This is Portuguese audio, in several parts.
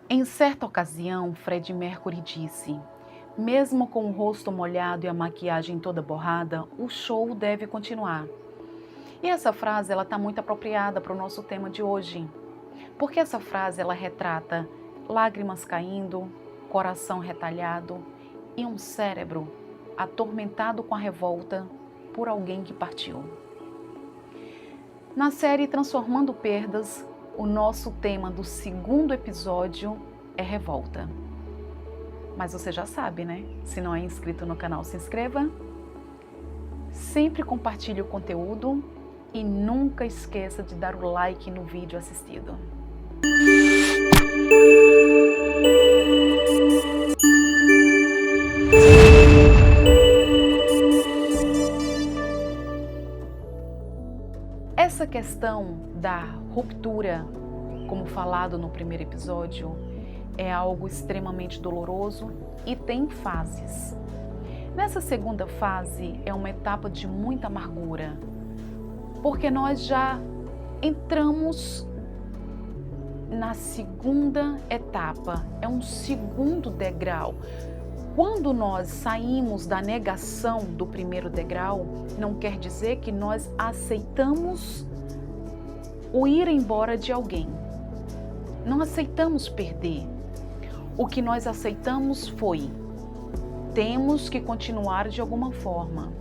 Em certa ocasião, Freddie Mercury disse: "Mesmo com o rosto molhado e a maquiagem toda borrada, o show deve continuar." E essa frase ela está muito apropriada para o nosso tema de hoje, porque essa frase ela retrata lágrimas caindo, coração retalhado e um cérebro atormentado com a revolta por alguém que partiu. Na série Transformando Perdas, o nosso tema do segundo episódio é revolta. Mas você já sabe, né? Se não é inscrito no canal, se inscreva. Sempre compartilhe o conteúdo e nunca esqueça de dar o like no vídeo assistido. Essa questão da ruptura, como falado no primeiro episódio, é algo extremamente doloroso e tem fases. Nessa segunda fase é uma etapa de muita amargura, porque nós já entramos na segunda etapa, é um segundo degrau. Quando nós saímos da negação do primeiro degrau, não quer dizer que nós aceitamos o ir embora de alguém. Não aceitamos perder. O que nós aceitamos foi: temos que continuar de alguma forma.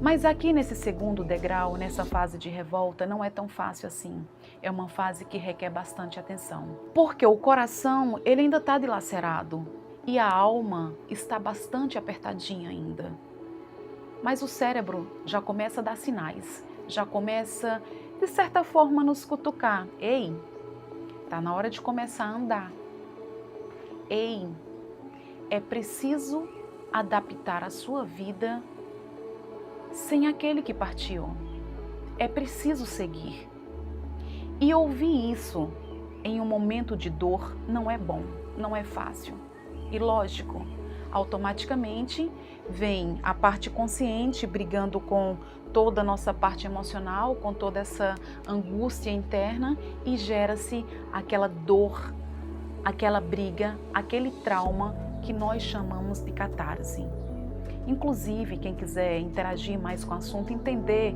Mas aqui nesse segundo degrau, nessa fase de revolta, não é tão fácil assim. É uma fase que requer bastante atenção. Porque o coração, ele ainda está dilacerado e a alma está bastante apertadinha ainda. Mas o cérebro já começa a dar sinais, já começa, de certa forma, a nos cutucar. Ei, tá na hora de começar a andar. Ei, é preciso adaptar a sua vida sem aquele que partiu. É preciso seguir. E ouvir isso em um momento de dor não é bom, não é fácil. E lógico, automaticamente vem a parte consciente brigando com toda a nossa parte emocional, com toda essa angústia interna e gera-se aquela dor, aquela briga, aquele trauma que nós chamamos de catarse. Inclusive, quem quiser interagir mais com o assunto, entender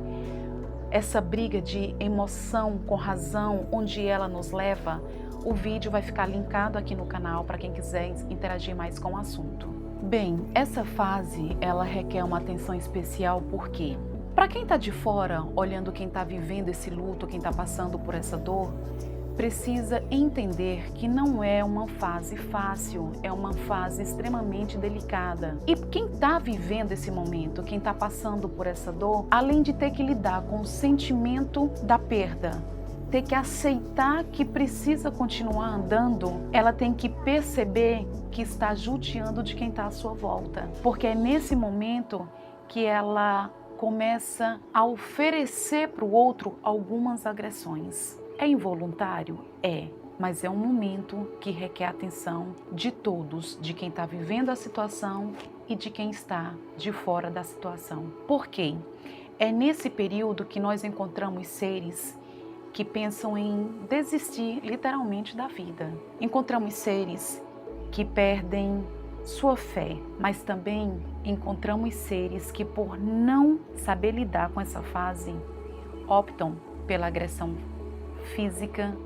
essa briga de emoção com razão, onde ela nos leva, o vídeo vai ficar linkado aqui no canal para quem quiser interagir mais com o assunto. Bem, essa fase, ela requer uma atenção especial porque, para quem está de fora, olhando quem está vivendo esse luto, quem está passando por essa dor, precisa entender que não é uma fase fácil, é uma fase extremamente delicada. E quem está vivendo esse momento, quem está passando por essa dor, além de ter que lidar com o sentimento da perda, ter que aceitar que precisa continuar andando, ela tem que perceber que está judiando de quem está à sua volta. Porque é nesse momento que ela começa a oferecer para o outro algumas agressões. É involuntário? É, mas é um momento que requer atenção de todos, de quem está vivendo a situação e de quem está de fora da situação. Por quê? É nesse período que nós encontramos seres que pensam em desistir literalmente da vida. Encontramos seres que perdem sua fé, mas também encontramos seres que, por não saber lidar com essa fase, optam pela agressão física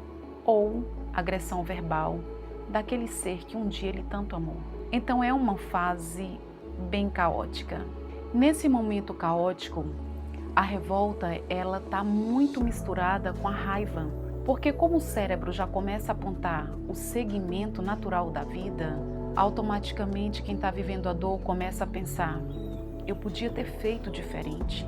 ou agressão verbal daquele ser que um dia ele tanto amou. Então é uma fase bem caótica. Nesse momento caótico, a revolta ela está muito misturada com a raiva, porque como o cérebro já começa a apontar o segmento natural da vida, automaticamente quem está vivendo a dor começa a pensar: eu podia ter feito diferente.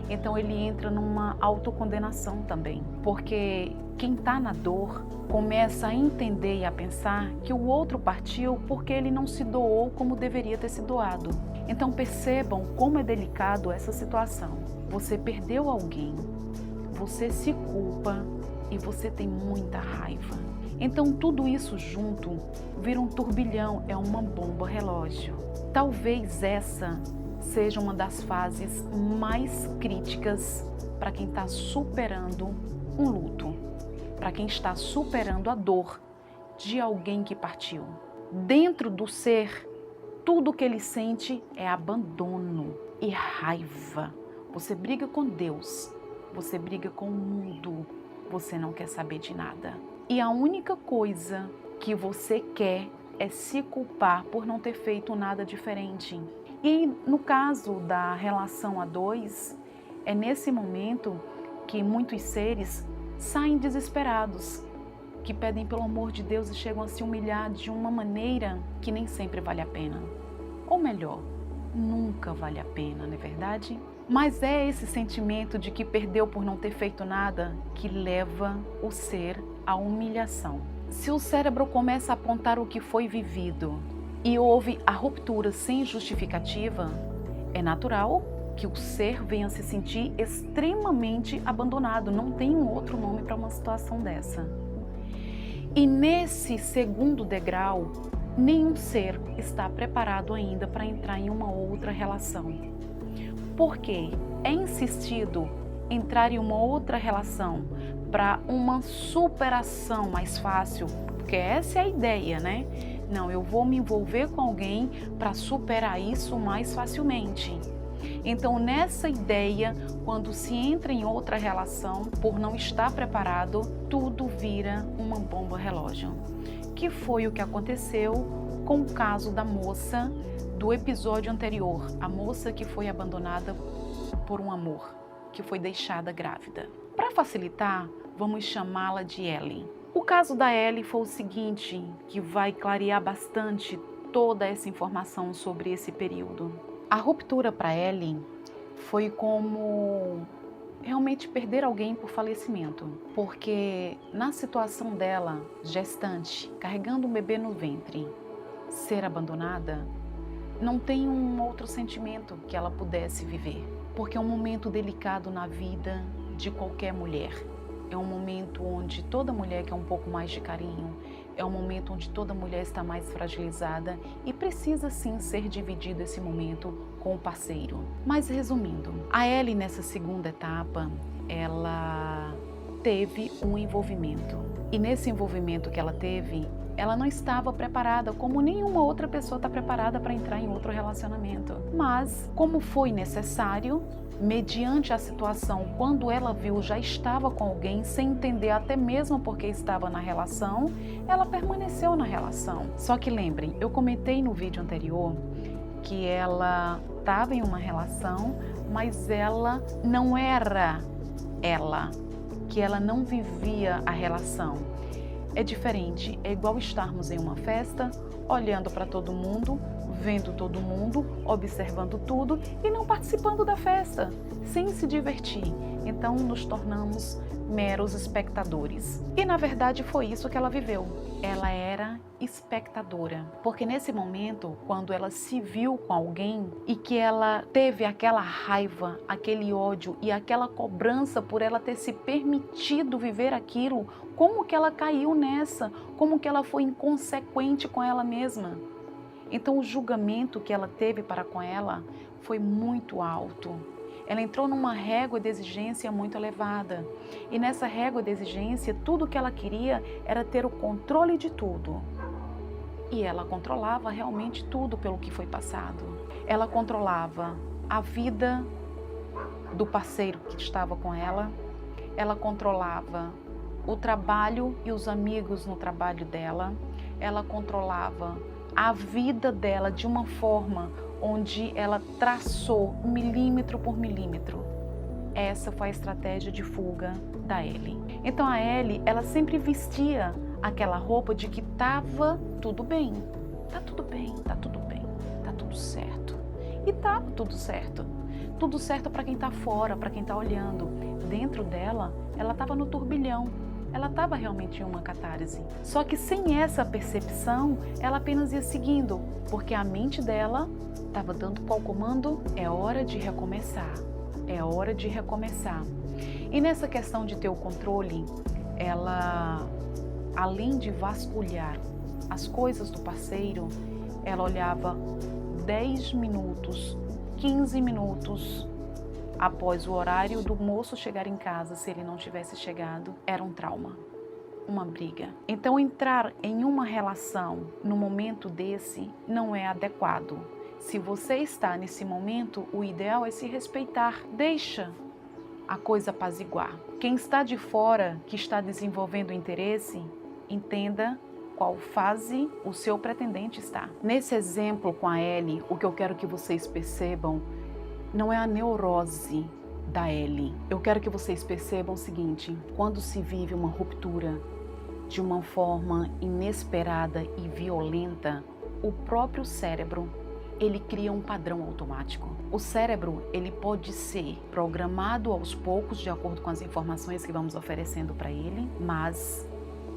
Então ele entra numa autocondenação também, porque quem está na dor começa a entender e a pensar que o outro partiu porque ele não se doou como deveria ter se doado. Então percebam como é delicado essa situação. Você perdeu alguém, você se culpa e você tem muita raiva. Então tudo isso junto vira um turbilhão, é uma bomba relógio. Talvez essa seja uma das fases mais críticas para quem está superando um luto, para quem está superando a dor de alguém que partiu. Dentro do ser, tudo que ele sente é abandono e raiva. Você briga com Deus, você briga com o mundo, você não quer saber de nada. E a única coisa que você quer é se culpar por não ter feito nada diferente. E no caso da relação a dois, é nesse momento que muitos seres saem desesperados, que pedem pelo amor de Deus e chegam a se humilhar de uma maneira que nem sempre vale a pena. Ou melhor, nunca vale a pena, não é verdade? Mas é esse sentimento de que perdeu por não ter feito nada que leva o ser à humilhação. Se o cérebro começa a apontar o que foi vivido e houve a ruptura sem justificativa, é natural que o ser venha se sentir extremamente abandonado. Não tem um outro nome para uma situação dessa. E nesse segundo degrau, nenhum ser está preparado ainda para entrar em uma outra relação. Porque é insistido entrar em uma outra relação para uma superação mais fácil, porque essa é a ideia, né? Não, eu vou me envolver com alguém para superar isso mais facilmente. Então, nessa ideia, quando se entra em outra relação, por não estar preparado, tudo vira uma bomba relógio. Que foi o que aconteceu com o caso da moça do episódio anterior, a moça que foi abandonada por um amor, que foi deixada grávida. Para facilitar, vamos chamá-la de Ellie. O caso da Ellie foi o seguinte, que vai clarear bastante toda essa informação sobre esse período. A ruptura para Ellie foi como realmente perder alguém por falecimento, porque na situação dela, gestante, carregando um bebê no ventre, ser abandonada, não tem um outro sentimento que ela pudesse viver, porque é um momento delicado na vida de qualquer mulher. É um momento onde toda mulher quer um pouco mais de carinho, é um momento onde toda mulher está mais fragilizada e precisa sim ser dividido esse momento com o parceiro. Mas resumindo, a Ellie nessa segunda etapa, ela teve um envolvimento. E nesse envolvimento que ela teve, ela não estava preparada, como nenhuma outra pessoa está preparada para entrar em outro relacionamento. Mas, como foi necessário, mediante a situação, quando ela viu já estava com alguém, sem entender até mesmo porque estava na relação, ela permaneceu na relação. Só que lembrem, eu comentei no vídeo anterior que ela estava em uma relação, mas ela não era ela, que ela não vivia a relação. É diferente, é igual estarmos em uma festa, olhando para todo mundo, vendo todo mundo, observando tudo e não participando da festa, sem se divertir. Então nos tornamos meros espectadores. E na verdade foi isso que ela viveu. Ela era espectadora, porque nesse momento, quando ela se viu com alguém e que ela teve aquela raiva, aquele ódio e aquela cobrança por ela ter se permitido viver aquilo, como que ela caiu nessa? Como que ela foi inconsequente com ela mesma? Então o julgamento que ela teve para com ela foi muito alto. Ela entrou numa régua de exigência muito elevada. E nessa régua de exigência, tudo que ela queria era ter o controle de tudo. E ela controlava realmente tudo pelo que foi passado. Ela controlava a vida do parceiro que estava com ela. Ela controlava o trabalho e os amigos no trabalho dela. Ela controlava a vida dela de uma forma onde ela traçou milímetro por milímetro. Essa foi a estratégia de fuga da Ellie. Então a Ellie, ela sempre vestia aquela roupa de que estava tudo bem. Tá tudo bem, tá tudo bem, tá tudo certo. E estava tudo certo. Tudo certo para quem está fora, para quem está olhando. Dentro dela, ela estava no turbilhão. Ela estava realmente em uma catarse. Só que sem essa percepção, ela apenas ia seguindo, porque a mente dela estava dando qual comando? É hora de recomeçar. É hora de recomeçar. E nessa questão de ter o controle, ela, além de vasculhar as coisas do parceiro, ela olhava 10 minutos, 15 minutos após o horário do moço chegar em casa. Se ele não tivesse chegado, era um trauma. uma briga. Então, entrar em uma relação no momento desse não é adequado. Se você está nesse momento, o ideal é se respeitar. Deixa a coisa apaziguar. Quem está de fora, que está desenvolvendo interesse, entenda qual fase o seu pretendente está. Nesse exemplo com a Ellie, o que eu quero que vocês percebam não é a neurose da Ellie. Eu quero que vocês percebam o seguinte: quando se vive uma ruptura de uma forma inesperada e violenta, o próprio cérebro, ele cria um padrão automático. O cérebro, ele pode ser programado aos poucos, de acordo com as informações que vamos oferecendo para ele, mas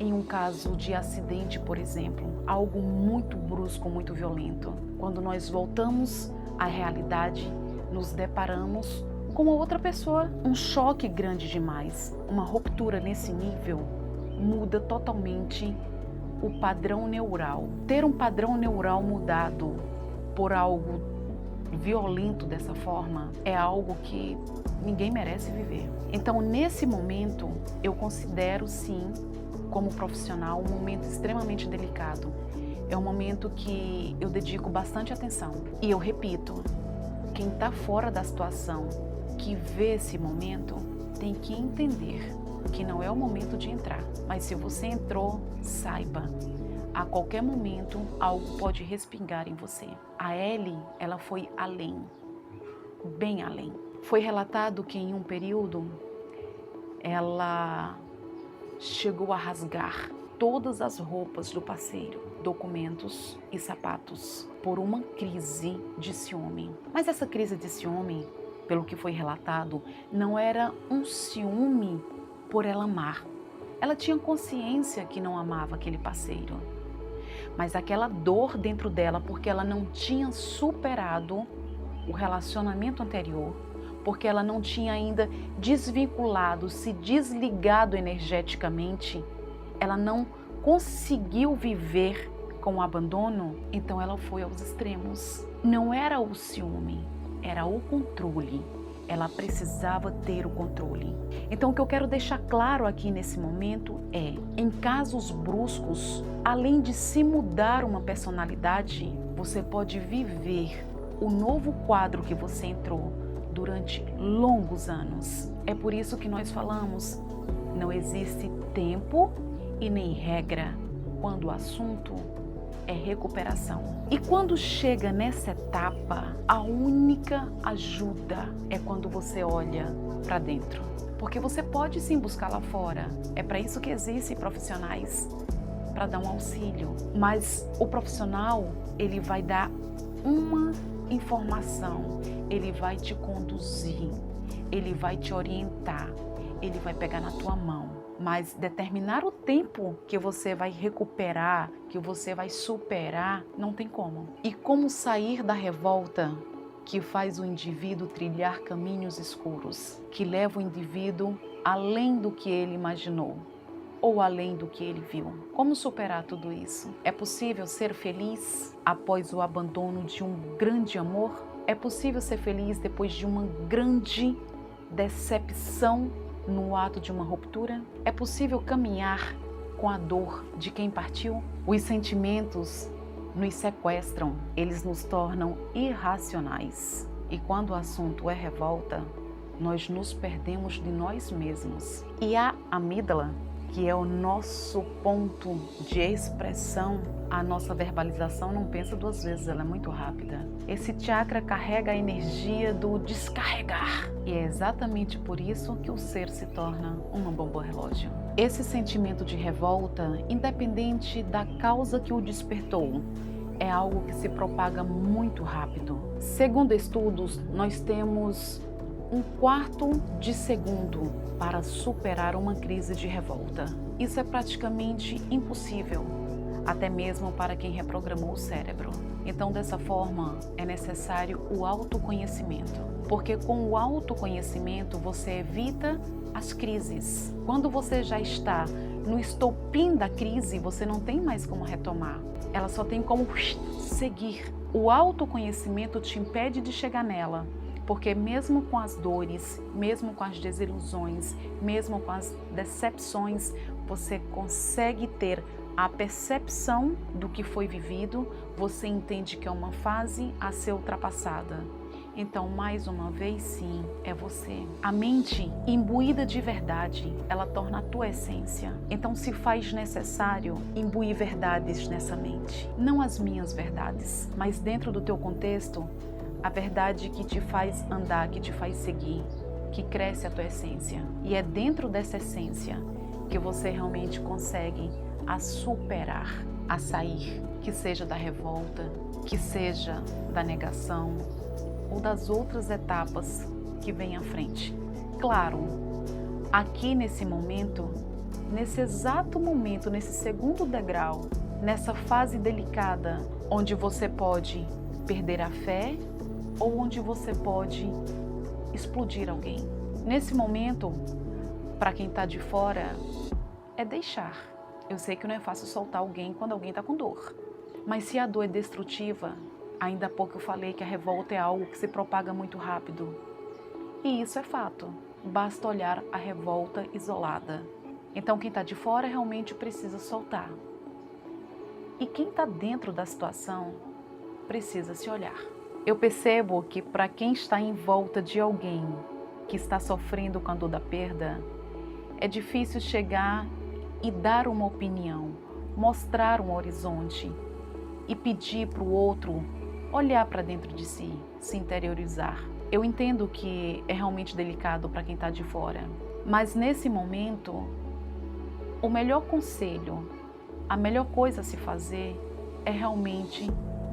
em um caso de acidente, por exemplo, algo muito brusco, muito violento, quando nós voltamos à realidade, nos deparamos com outra pessoa, um choque grande demais, uma ruptura nesse nível muda totalmente o padrão neural. Ter um padrão neural mudado por algo violento dessa forma é algo que ninguém merece viver. Então, nesse momento, eu considero sim, como profissional, um momento extremamente delicado. É um momento que eu dedico bastante atenção. E eu repito, quem está fora da situação, que vê esse momento, tem que entender que não é o momento de entrar. Mas se você entrou, saiba, a qualquer momento algo pode respingar em você. A Ellie, ela foi além, bem além. Foi relatado que em um período ela chegou a rasgar todas as roupas do parceiro, documentos e sapatos, por uma crise de ciúme. Mas essa crise de ciúme, pelo que foi relatado, não era um ciúme por ela amar. Ela tinha consciência que não amava aquele parceiro, mas aquela dor dentro dela, porque ela não tinha superado o relacionamento anterior, porque ela não tinha ainda desvinculado, se desligado energeticamente, ela não conseguiu viver com o abandono, então ela foi aos extremos. Não era o ciúme, era o controle. Ela precisava ter o controle. Então, o que eu quero deixar claro aqui nesse momento é, em casos bruscos, além de se mudar uma personalidade, você pode viver o novo quadro que você entrou durante longos anos. É por isso que nós falamos, não existe tempo e nem regra quando o assunto é recuperação. E quando chega nessa etapa, a única ajuda é quando você olha para dentro. Porque você pode sim buscar lá fora. É para isso que existem profissionais, para dar um auxílio. Mas o profissional, ele vai dar uma informação, ele vai te conduzir, ele vai te orientar, ele vai pegar na tua mão. Mas determinar o tempo que você vai recuperar, que você vai superar, não tem como. E como sair da revolta que faz o indivíduo trilhar caminhos escuros, que leva o indivíduo além do que ele imaginou ou além do que ele viu? Como superar tudo isso? É possível ser feliz após o abandono de um grande amor? É possível ser feliz depois de uma grande decepção no ato de uma ruptura? É possível caminhar com a dor de quem partiu? Os sentimentos nos sequestram, eles nos tornam irracionais. E quando o assunto é revolta, nós nos perdemos de nós mesmos. E a amígdala, que é o nosso ponto de expressão, a nossa verbalização não pensa duas vezes, ela é muito rápida. Esse chakra carrega a energia do descarregar. E é exatamente por isso que o ser se torna uma bomba relógio. Esse sentimento de revolta, independente da causa que o despertou, é algo que se propaga muito rápido. Segundo estudos, nós temos 1/4 de segundo para superar uma crise de revolta. Isso é praticamente impossível, até mesmo para quem reprogramou o cérebro. Então, dessa forma, é necessário o autoconhecimento, porque com o autoconhecimento você evita as crises. Quando você já está no estopim da crise, você não tem mais como retomar. Ela só tem como seguir. O autoconhecimento te impede de chegar nela. Porque mesmo com as dores, mesmo com as desilusões, mesmo com as decepções, você consegue ter a percepção do que foi vivido, você entende que é uma fase a ser ultrapassada. Então, mais uma vez, sim, é você. A mente imbuída de verdade, ela torna a tua essência. Então, se faz necessário imbuir verdades nessa mente. Não as minhas verdades, mas dentro do teu contexto, a verdade que te faz andar, que te faz seguir, que cresce a tua essência. E é dentro dessa essência que você realmente consegue a superar, a sair, que seja da revolta, que seja da negação, ou das outras etapas que vêm à frente. Claro, aqui nesse momento, nesse exato momento, nesse segundo degrau, nessa fase delicada, onde você pode perder a fé ou onde você pode explodir alguém. Nesse momento, para quem está de fora, é deixar. Eu sei que não é fácil soltar alguém quando alguém está com dor, mas se a dor é destrutiva, ainda há pouco eu falei que a revolta é algo que se propaga muito rápido. E isso é fato. Basta olhar a revolta isolada. Então quem está de fora realmente precisa soltar. E quem está dentro da situação precisa se olhar. Eu percebo que para quem está em volta de alguém que está sofrendo com a dor da perda, é difícil chegar e dar uma opinião, mostrar um horizonte e pedir para o outro olhar para dentro de si, se interiorizar. Eu entendo que é realmente delicado para quem está de fora, mas nesse momento, o melhor conselho, a melhor coisa a se fazer é realmente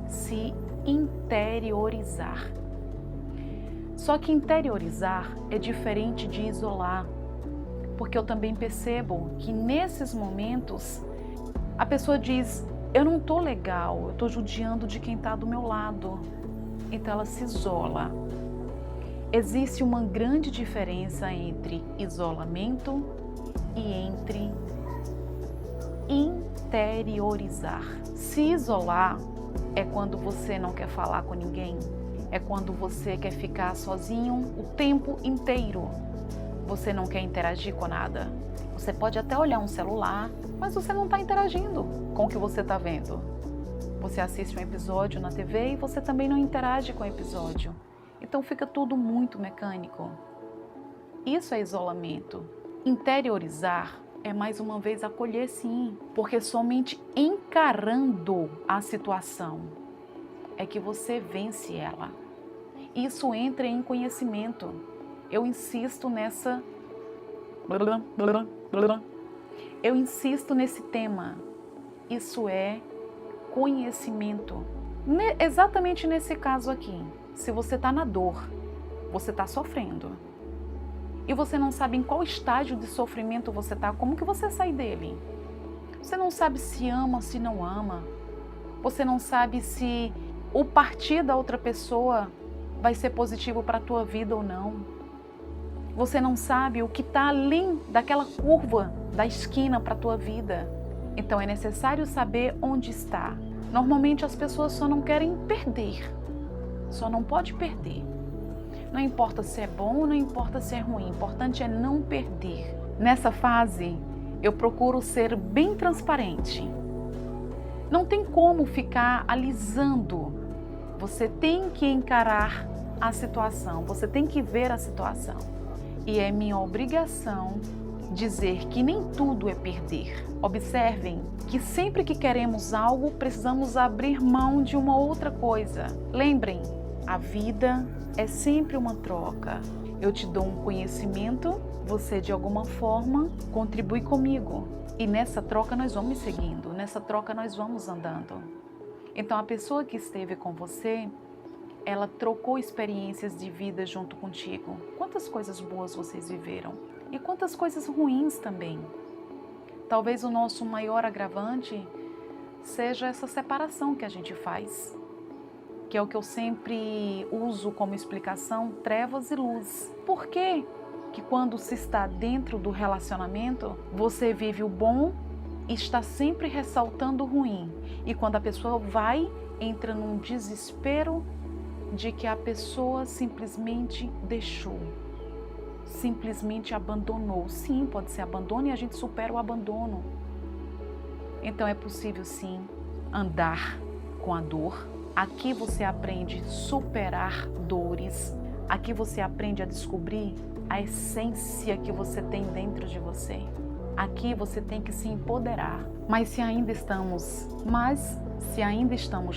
se interiorizar. Só que interiorizar é diferente de isolar, porque eu também percebo que nesses momentos a pessoa diz: eu não estou legal, eu estou judiando de quem está do meu lado. Então ela se isola. Existe uma grande diferença entre isolamento e entre interiorizar. Se isolar é quando você não quer falar com ninguém, é quando você quer ficar sozinho o tempo inteiro. Você não quer interagir com nada. Você pode até olhar um celular, mas você não está interagindo com o que você está vendo. Você assiste um episódio na TV e você também não interage com o episódio. Então fica tudo muito mecânico. Isso é isolamento. Interiorizar é mais uma vez acolher, sim, porque somente encarando a situação é que você vence ela. Isso entra em conhecimento. Eu insisto nessa... Eu insisto nesse tema. Isso é conhecimento. Exatamente nesse caso aqui. Se você está na dor, você está sofrendo, e você não sabe em qual estágio de sofrimento você está, como que você sai dele? Você não sabe se ama ou se não ama. Você não sabe se o partir da outra pessoa vai ser positivo para a tua vida ou não. Você não sabe o que está além daquela curva da esquina para a tua vida. Então é necessário saber onde está. Normalmente as pessoas só não querem perder. Só não pode perder. Não importa se é bom, não importa se é ruim. O importante é não perder. Nessa fase, eu procuro ser bem transparente. Não tem como ficar alisando. Você tem que encarar a situação. Você tem que ver a situação. E é minha obrigação dizer que nem tudo é perder. Observem que sempre que queremos algo, precisamos abrir mão de uma outra coisa. Lembrem, a vida é sempre uma troca. Eu te dou um conhecimento, você de alguma forma contribui comigo. E nessa troca nós vamos seguindo, nessa troca nós vamos andando. Então a pessoa que esteve com você, ela trocou experiências de vida junto contigo. Quantas coisas boas vocês viveram? E quantas coisas ruins também. Talvez o nosso maior agravante seja essa separação que a gente faz, que é o que eu sempre uso como explicação, trevas e luz. Por que que quando se está dentro do relacionamento, você vive o bom e está sempre ressaltando o ruim? E quando a pessoa vai, entra num desespero de que a pessoa simplesmente deixou. simplesmente abandonou. Sim, pode ser abandono e a gente supera o abandono. Então é possível sim andar com a dor. Aqui você aprende a superar dores. Aqui você aprende a descobrir a essência que você tem dentro de você. Aqui você tem que se empoderar. Mas se ainda estamos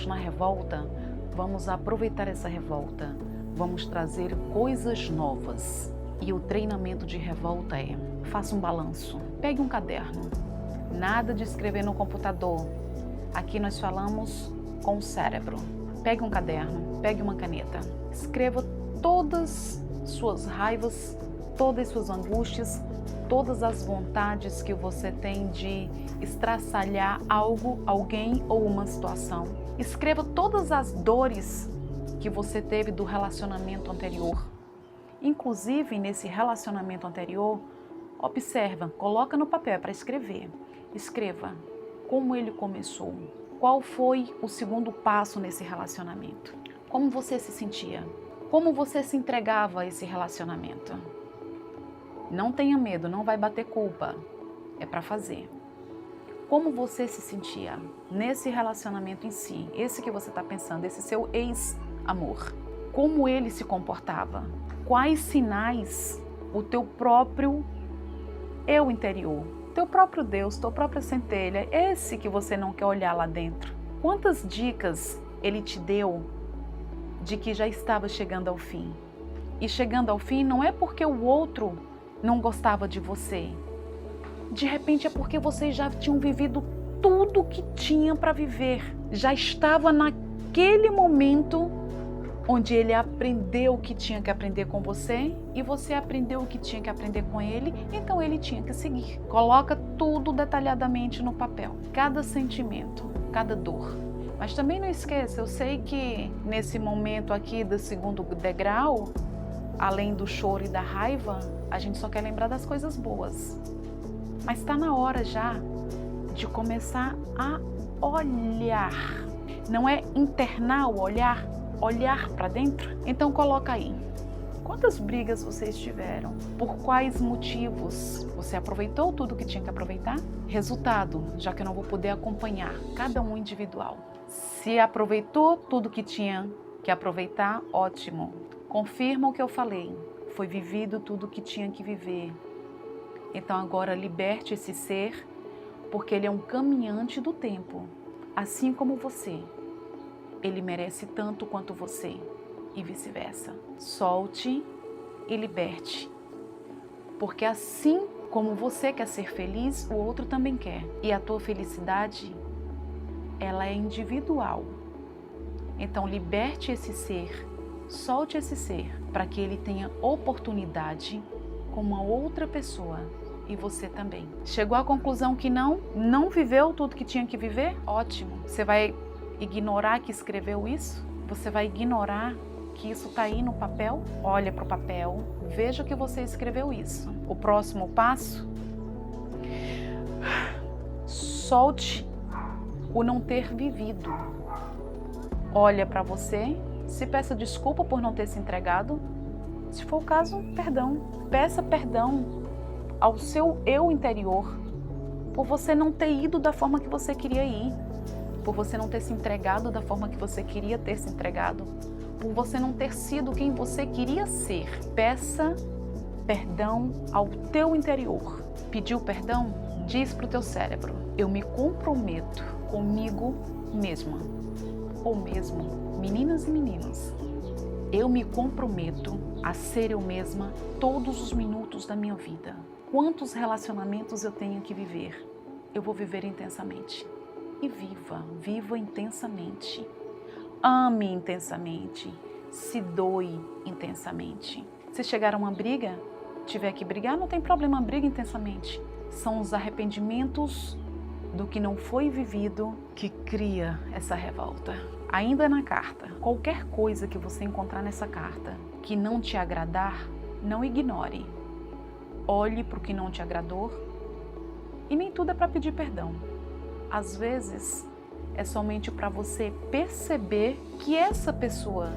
na revolta, vamos aproveitar essa revolta. Vamos trazer coisas novas. E o treinamento de revolta é: faça um balanço, pegue um caderno. Nada de escrever no computador. Aqui nós falamos com o cérebro. Pegue um caderno, pegue uma caneta. Escreva todas suas raivas, todas suas angústias, todas as vontades que você tem de estraçalhar algo, alguém ou uma situação. Escreva todas as dores que você teve do relacionamento anterior. Inclusive, nesse relacionamento anterior, observa, coloca no papel para escrever. Escreva como ele começou, qual foi o segundo passo nesse relacionamento, como você se sentia, como você se entregava a esse relacionamento. Não tenha medo, não vai bater culpa, é para fazer. Como você se sentia nesse relacionamento em si, esse que você está pensando, esse seu ex-amor, como ele se comportava, quais sinais o teu próprio eu interior, teu próprio Deus, tua própria centelha, esse que você não quer olhar lá dentro. Quantas dicas ele te deu de que já estava chegando ao fim? E chegando ao fim não é porque o outro não gostava de você. De repente é porque vocês já tinham vivido tudo que tinham para viver. Já estava naquele momento onde ele aprendeu o que tinha que aprender com você e você aprendeu o que tinha que aprender com ele, então ele tinha que seguir. Coloca tudo detalhadamente no papel, cada sentimento, cada dor. Mas também não esqueça, eu sei que nesse momento aqui do segundo degrau, além do choro e da raiva, a gente só quer lembrar das coisas boas. Mas está na hora já de começar a olhar. Não é internar o olhar, olhar para dentro? Então coloca aí. Quantas brigas vocês tiveram? Por quais motivos? Você aproveitou tudo que tinha que aproveitar? Resultado, já que eu não vou poder acompanhar cada um individual. Se aproveitou tudo que tinha que aproveitar, ótimo. Confirma o que eu falei. Foi vivido tudo que tinha que viver. Então agora liberte esse ser, porque ele é um caminhante do tempo, assim como você. Ele merece tanto quanto você e vice-versa. Solte e liberte, porque assim como você quer ser feliz, o outro também quer. E a tua felicidade, ela é individual. Então liberte esse ser, solte esse ser, para que ele tenha oportunidade com uma outra pessoa. E você também. Chegou à conclusão que não viveu tudo que tinha que viver? Ótimo. Você vai ignorar que escreveu isso? Você vai ignorar que isso está aí no papel? Olha para o papel, veja que você escreveu isso. O próximo passo? Solte o não ter vivido. Olha para você, se peça desculpa por não ter se entregado. Se for o caso, perdão. Peça perdão ao seu eu interior, por você não ter ido da forma que você queria ir, por você não ter se entregado da forma que você queria ter se entregado, por você não ter sido quem você queria ser. Peça perdão ao teu interior. Pediu perdão? Diz para o teu cérebro: eu me comprometo comigo mesma, ou mesmo, meninas e meninos, eu me comprometo a ser eu mesma todos os minutos da minha vida. Quantos relacionamentos eu tenho que viver? Eu vou viver intensamente. E viva intensamente. Ame intensamente. Se doe intensamente. Se chegar a uma briga, tiver que brigar, não tem problema, briga intensamente. São os arrependimentos do que não foi vivido que cria essa revolta. Ainda na carta, qualquer coisa que você encontrar nessa carta que não te agradar, não ignore. Olhe para o que não te agradou e nem tudo é para pedir perdão. Às vezes é somente para você perceber que essa pessoa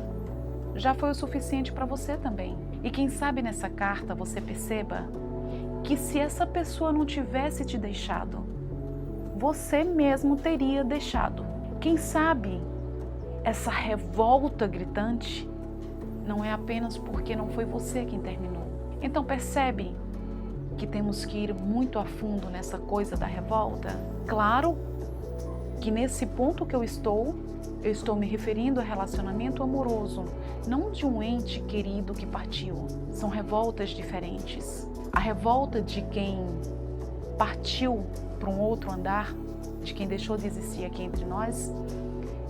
já foi o suficiente para você também. E quem sabe nessa carta você perceba que se essa pessoa não tivesse te deixado, você mesmo teria deixado. Quem sabe essa revolta gritante não é apenas porque não foi você quem terminou. Então percebe que temos que ir muito a fundo nessa coisa da revolta? Claro que nesse ponto que eu estou me referindo a relacionamento amoroso, não de um ente querido que partiu. São revoltas diferentes. A revolta de quem partiu para um outro andar, de quem deixou de existir aqui entre nós,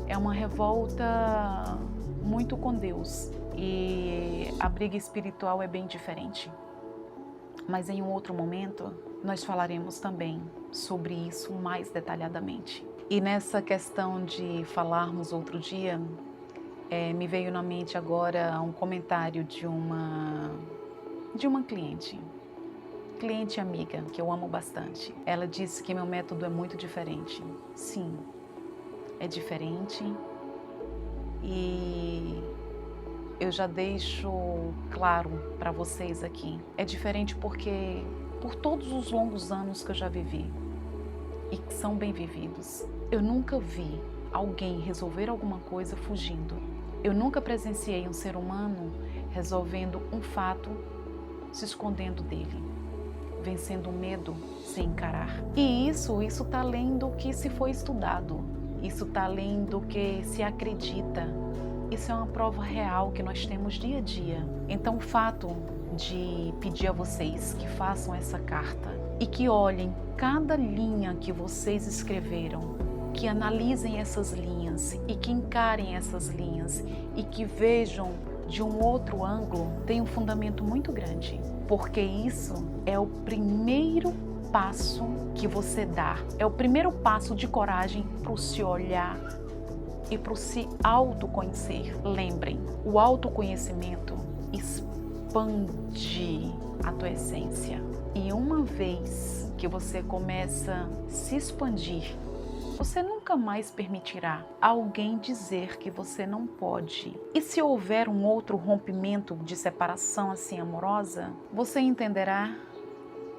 é uma revolta muito com Deus. E a briga espiritual é bem diferente. Mas em um outro momento, nós falaremos também sobre isso mais detalhadamente. E nessa questão de falarmos outro dia, me veio na mente agora um comentário de uma cliente amiga, que eu amo bastante. Ela disse que meu método é muito diferente. Sim, é diferente e eu já deixo claro para vocês aqui. É diferente porque por todos os longos anos que eu já vivi e que são bem vividos, eu nunca vi alguém resolver alguma coisa fugindo. Eu nunca presenciei um ser humano resolvendo um fato se escondendo dele, vencendo o medo sem encarar. E isso está além do que se foi estudado, isso está além do que se acredita. Isso é uma prova real que nós temos dia a dia. Então o fato de pedir a vocês que façam essa carta e que olhem cada linha que vocês escreveram, que analisem essas linhas e que encarem essas linhas e que vejam de um outro ângulo, tem um fundamento muito grande, porque isso é o primeiro passo que você dá, é o primeiro passo de coragem para o se olhar e para o se autoconhecer. Lembrem, o autoconhecimento expande a tua essência. E uma vez que você começa a se expandir, você nunca mais permitirá alguém dizer que você não pode. E se houver um outro rompimento de separação assim amorosa, você entenderá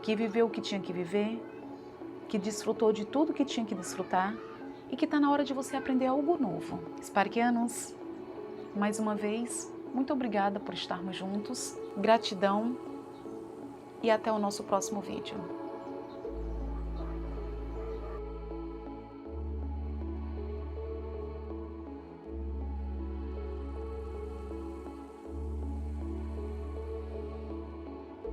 que viveu o que tinha que viver, que desfrutou de tudo que tinha que desfrutar e que está na hora de você aprender algo novo. Sparkianos, mais uma vez, muito obrigada por estarmos juntos, gratidão e até o nosso próximo vídeo.